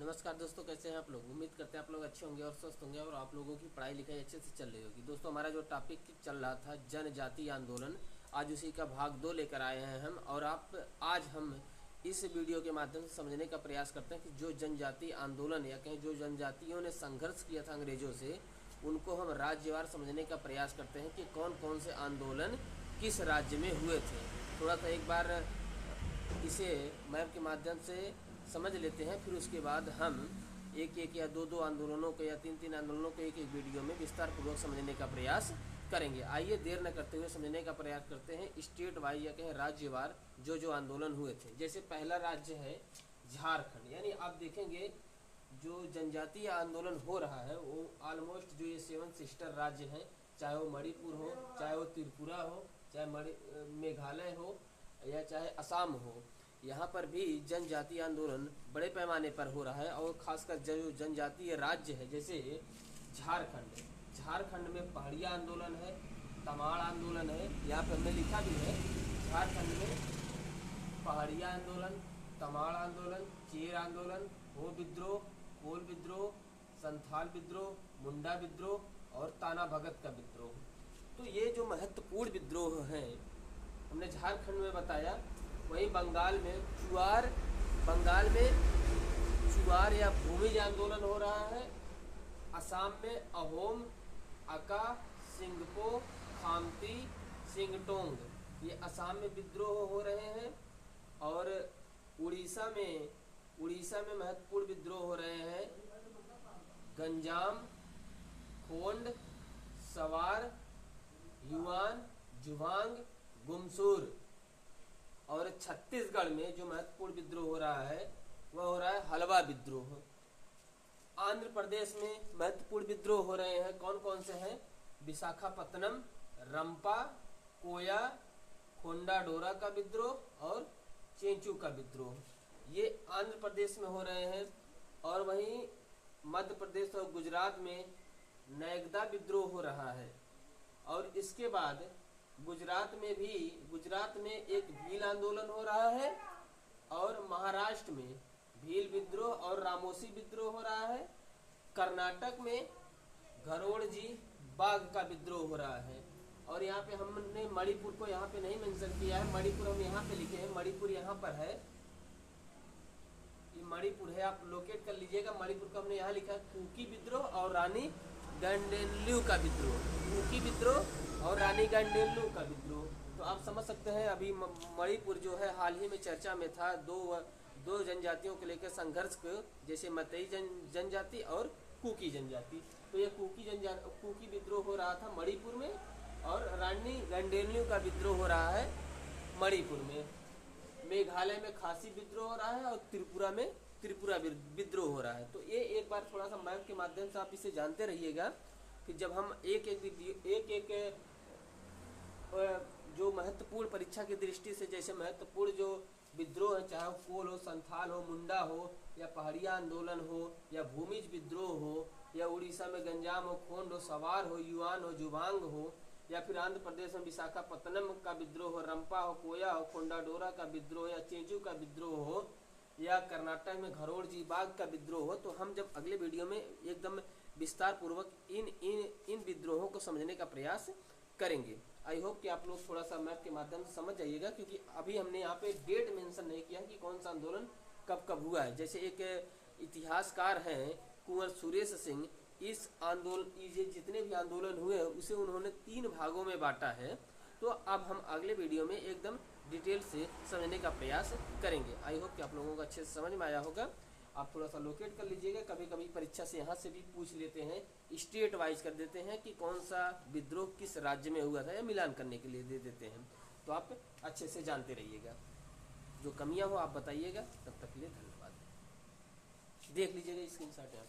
नमस्कार दोस्तों, कैसे हैं आप लोग। उम्मीद करते हैं आप लोग अच्छे होंगे और स्वस्थ होंगे और आप लोगों की पढ़ाई लिखाई अच्छे से चल रही होगी। दोस्तों, हमारा जो टॉपिक चल रहा था जनजातीय आंदोलन, आज उसी का भाग 2 लेकर आए हैं हम। और आज हम इस वीडियो के माध्यम से समझने का प्रयास करते हैं कि जो जनजातीय आंदोलन या कहीं जो जनजातियों ने संघर्ष किया था अंग्रेजों से, उनको हम राज्यवार समझने का प्रयास करते हैं कि कौन कौन से आंदोलन किस राज्य में हुए थे। थोड़ा सा एक बार इसे मैप के माध्यम से समझ लेते हैं, फिर उसके बाद हम एक एक या दो दो आंदोलनों को या तीन तीन आंदोलनों को एक एक वीडियो में विस्तार पूर्वक समझने का प्रयास करेंगे। आइए देर न करते हुए समझने का प्रयास करते हैं स्टेट वाइज या कहें राज्यवार जो जो आंदोलन हुए थे। जैसे पहला राज्य है झारखंड, यानी आप देखेंगे जो जनजातीय आंदोलन हो रहा है वो ऑलमोस्ट जो ये 7 सिस्टर राज्य हैं, चाहे वो मणिपुर हो, चाहे वो त्रिपुरा हो, चाहे मेघालय हो या चाहे असम हो, यहाँ पर भी जनजातीय आंदोलन बड़े पैमाने पर हो रहा है। और खासकर जो जनजातीय राज्य है जैसे झारखंड में पहाड़िया आंदोलन है, तमाड़ आंदोलन है, यहाँ पर हमने लिखा भी है झारखंड में पहाड़िया आंदोलन, तमाड़ आंदोलन, चेर आंदोलन, हो विद्रोह, कोल विद्रोह, संथाल विद्रोह, मुंडा विद्रोह और ताना भगत का विद्रोह। तो ये जो महत्वपूर्ण विद्रोह हैं हमने झारखंड में बताया। वहीं बंगाल में चुआर या भूमिज आंदोलन हो रहा है। असम में अहोम, अका, सिंगपो, खामती, सिंगटोंग, ये असम में विद्रोह हो रहे हैं। और उड़ीसा में महत्वपूर्ण विद्रोह हो रहे हैं गंजाम, खोंड, सवार, युआन, जुभांग, गुमसूर। और छत्तीसगढ़ में जो महत्वपूर्ण विद्रोह हो रहा है वह हो रहा है हलवा विद्रोह। आंध्र प्रदेश में महत्वपूर्ण विद्रोह हो रहे हैं, कौन कौन से हैं? विशाखापत्तनम, रंपा, कोया, खोंडाडोरा का विद्रोह और चेंचू का विद्रोह, ये आंध्र प्रदेश में हो रहे हैं। और वहीं मध्य प्रदेश और गुजरात में नैगदा विद्रोह हो रहा है। और इसके बाद गुजरात में एक भील आंदोलन हो रहा है। और महाराष्ट्र में भील विद्रोह और रामोसी विद्रोह हो रहा है। कर्नाटक में घरोड़जी बाघ का विद्रोह हो रहा है। और यहाँ पे हमने मणिपुर को यहाँ पे नहीं मेंशन किया है, मणिपुर हम यहाँ पे लिखे हैं, मणिपुर यहाँ पर है, ये मणिपुर है, आप लोकेट कर लीजिएगा। मणिपुर का हमने यहाँ लिखा है कुकी विद्रोह और रानी गंडेनल्यू का विद्रोह, कुकी विद्रोह और रानी गंडेनल्यू का विद्रोह। तो आप समझ सकते हैं अभी मणिपुर जो है हाल ही में चर्चा में था, दो जनजातियों को लेकर संघर्ष को, जैसे मतई जनजाति और कुकी जनजाति। तो ये कुकी विद्रोह हो रहा था मणिपुर में और रानी गंडेनल्यू का विद्रोह हो रहा है मणिपुर में। मेघालय में खासी विद्रोह हो रहा है और त्रिपुरा विद्रोह हो रहा है। तो ये एक बार थोड़ा सा मैप के माध्यम से आप इसे जानते रहिएगा कि जब हम एक जो महत्वपूर्ण परीक्षा की दृष्टि से, जैसे महत्वपूर्ण जो विद्रोह है, चाहे कोल हो, संथाल हो, मुंडा हो, या पहाड़िया आंदोलन हो, या भूमिज विद्रोह हो, या उड़ीसा में गंजाम हो, खोंड हो, सवार हो, युआन हो, जुभांग हो, या फिर आंध्र प्रदेश में विशाखापत्तनम का विद्रोह हो, रंपा हो, कोया हो, खोंडाडोरा का विद्रोह, या चेंचू का विद्रोह हो, या कर्नाटक में घरोड़जी बाघ का विद्रोह हो। तो हम जब अगले वीडियो में एकदम विस्तार पूर्वक इन विद्रोहों को समझने का प्रयास करेंगे। आई होप कि आप लोग थोड़ा सा मैप के माध्यम से समझ जाइएगा, क्योंकि अभी हमने यहाँ पे डेट मेंशन नहीं किया कि कौन सा आंदोलन कब कब हुआ है। जैसे एक इतिहासकार हैं कुंवर सुरेश सिंह, इस आंदोलन, ये जितने भी आंदोलन हुए हैं उसे उन्होंने 3 भागों में बांटा है। तो अब हम अगले वीडियो में एकदम डिटेल से समझने का प्रयास करेंगे। आई होप कि आप लोगों को अच्छे से समझ में आया होगा। आप थोड़ा सा लोकेट कर लीजिएगा, कभी कभी परीक्षा से यहाँ से भी पूछ लेते हैं, स्टेट वाइज कर देते हैं कि कौन सा विद्रोह किस राज्य में हुआ था, या मिलान करने के लिए दे देते हैं। तो आप अच्छे से जानते रहिएगा, जो कमियाँ हो आप बताइएगा। तब तक के लिए धन्यवाद। देख लीजिएगा स्क्रीनशॉट यहाँ।